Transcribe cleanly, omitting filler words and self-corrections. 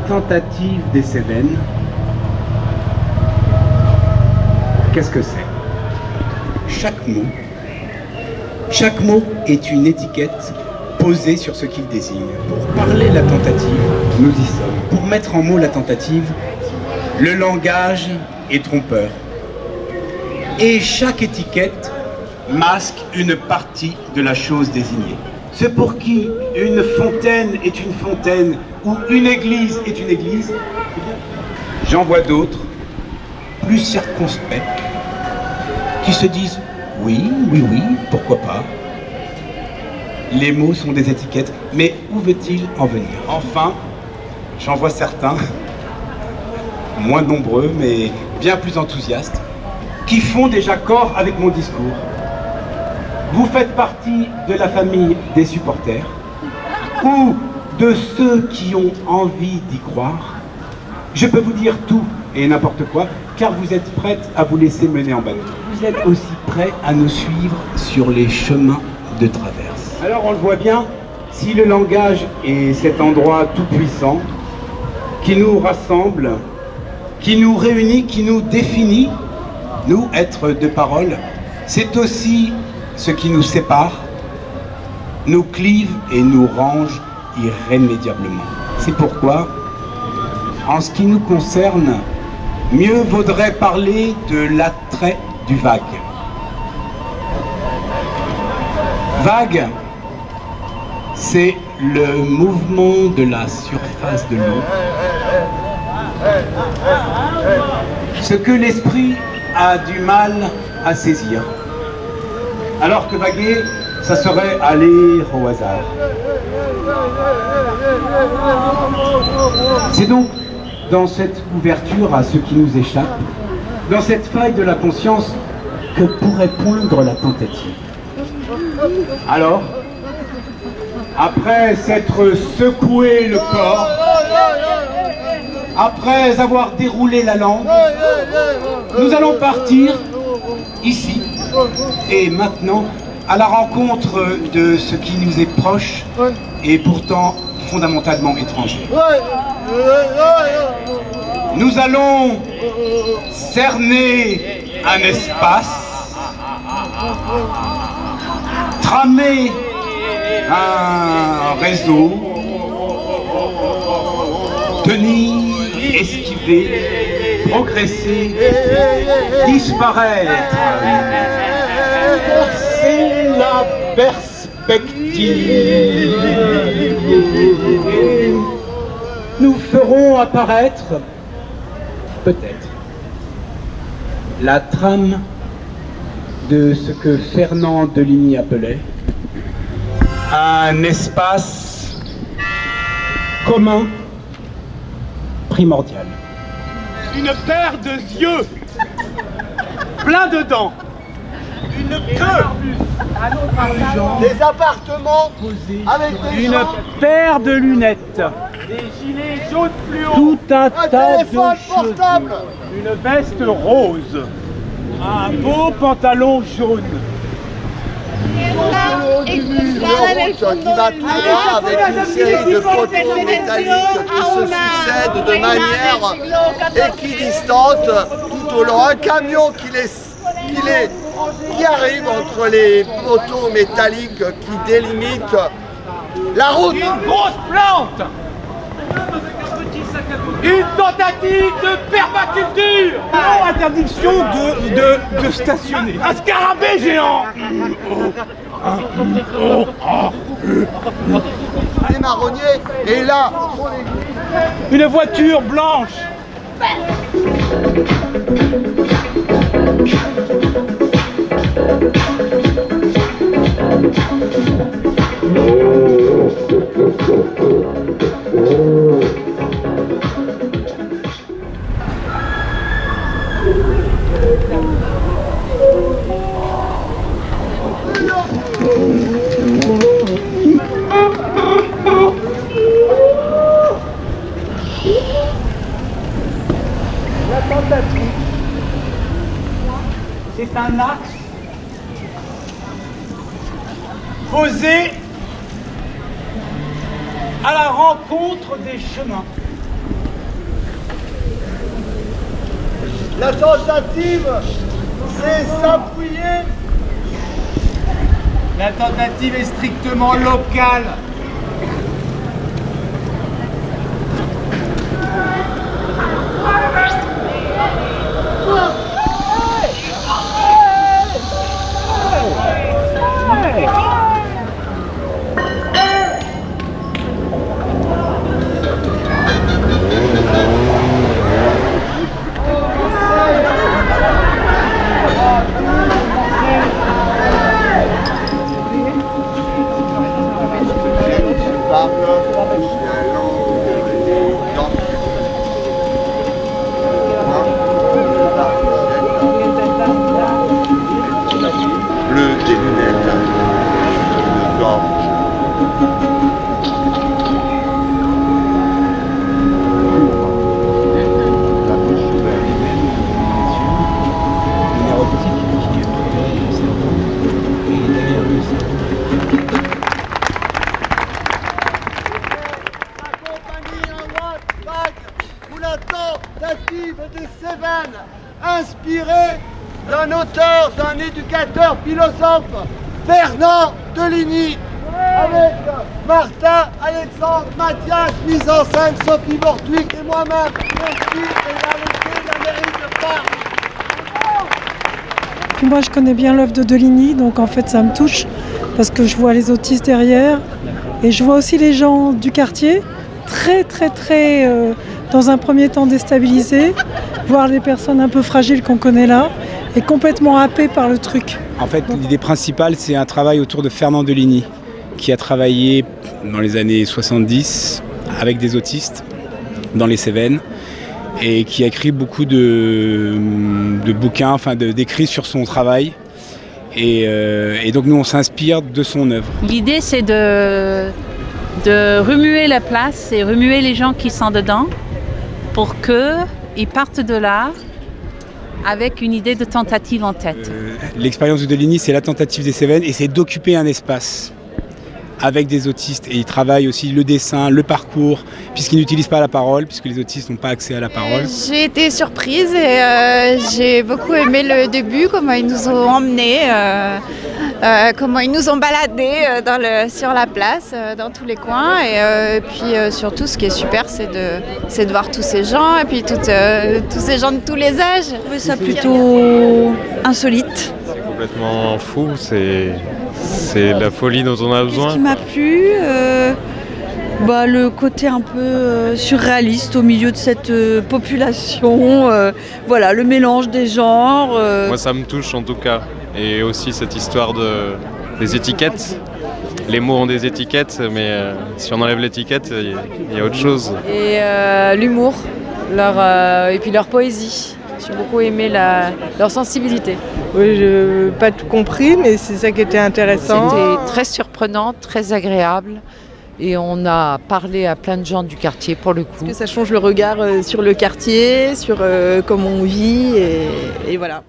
tentative des Cévennes, qu'est-ce que c'est? Chaque mot est une étiquette posée sur ce qu'il désigne. Pour parler la tentative, nous y sommes. Pour mettre en mots la tentative, le langage est trompeur. Et chaque étiquette masque une partie de la chose désignée. C'est pour qui une fontaine est une fontaine ou une église est une église. J'en vois d'autres, plus circonspects, qui se disent oui, pourquoi pas. Les mots sont des étiquettes, mais où veut-il en venir? Enfin, j'en vois certains, moins nombreux, mais bien plus enthousiastes, qui font déjà corps avec mon discours. Vous faites partie de la famille des supporters, ou de ceux qui ont envie d'y croire. Je peux vous dire tout et n'importe quoi, car vous êtes prête à vous laisser mener en bateau. Vous êtes aussi prêts à nous suivre sur les chemins de traverse. Alors on le voit bien, si le langage est cet endroit tout-puissant, qui nous rassemble, qui nous réunit, qui nous définit, nous, êtres de parole, c'est aussi ce qui nous sépare, nous clive et nous range irrémédiablement. C'est pourquoi, en ce qui nous concerne, mieux vaudrait parler de l'attrait du vague. Vague, c'est le mouvement de la surface de l'eau. Ce que l'esprit a du mal à saisir. Alors que vaguer, ça serait aller au hasard. C'est donc dans cette ouverture à ce qui nous échappe, dans cette faille de la conscience, que pourrait poindre la tentative. Alors, après s'être secoué le corps, après avoir déroulé la langue, nous allons partir ici et maintenant à la rencontre de ce qui nous est proche et pourtant fondamentalement étranger. Nous allons cerner un espace, tramer un réseau, tenir, esquiver, progresser, disparaître. C'est la perspective. Nous ferons apparaître, peut-être, la trame de ce que Fernand Deligny appelait un espace commun primordial. Une paire de yeux plein de dents, une queue, des appartements avec des une gens, paire de lunettes, des gilets jaunes fluo, Tout un un tas de téléphone choses. portable, une veste rose, un beau pantalon jaune. qui m'attirera avec une série de poteaux métalliques qui se succèdent de manière équidistante tout au long. Un camion qui arrive entre les poteaux métalliques qui délimitent la route. Une grosse plante, une tentative de permaculture, non, interdiction de stationner, un scarabée géant, Des marronniers, et là, une voiture blanche, la tentative, c'est un axe posé à la rencontre des chemins. La tentative, c'est s'appuyer. La tentative est strictement locale. Bleu des lunettes, le blanc. Accompagné en white bag pour la tentative des Cévennes, inspiré d'un auteur, d'un éducateur, philosophe, Fernand Deligny, avec Martin, Alexandre, Mathias, mise en scène, Sophie Bortwick et moi-même. Merci et la mairie de Paris. Puis moi je connais bien l'œuvre de Deligny, donc en fait ça me touche parce que je vois les autistes derrière et je vois aussi les gens du quartier très dans un premier temps déstabilisés, voir les personnes un peu fragiles qu'on connaît là et complètement happés par le truc. En fait, l'idée principale, c'est un travail autour de Fernand Deligny, qui a travaillé dans les années 70 avec des autistes dans les Cévennes et qui a écrit beaucoup de bouquins, d'écrits sur son travail. Et donc nous, on s'inspire de son œuvre. L'idée, c'est de remuer la place et remuer les gens qui sont dedans pour qu'ils partent de là avec une idée de tentative en tête. L'expérience de Deligny, c'est la tentative des Cévennes et c'est d'occuper un espace avec des autistes. Et il travaille aussi le dessin, le parcours, puisqu'il n'utilise pas la parole, puisque les autistes n'ont pas accès à la parole. J'ai été surprise et j'ai beaucoup aimé le début, comment ils nous ont emmenés, comment ils nous ont baladés sur la place, dans tous les coins. Et puis surtout, ce qui est super, c'est de voir tous ces gens et puis tous ces gens de tous les âges. Je trouvais ça plutôt insolite. C'est complètement fou, c'est la folie dont on a besoin. Ce qui m'a plu, le côté un peu surréaliste au milieu de cette population, le mélange des genres. Moi ça me touche en tout cas, et aussi cette histoire des étiquettes. Les mots ont des étiquettes, mais si on enlève l'étiquette, il y a autre chose. Et l'humour, et puis leur poésie. J'ai beaucoup aimé leur sensibilité. Oui, je n'ai pas tout compris, mais c'est ça qui était intéressant. C'était très surprenant, très agréable. Et on a parlé à plein de gens du quartier pour le coup. Parce que ça change le regard sur le quartier, sur comment on vit, et voilà.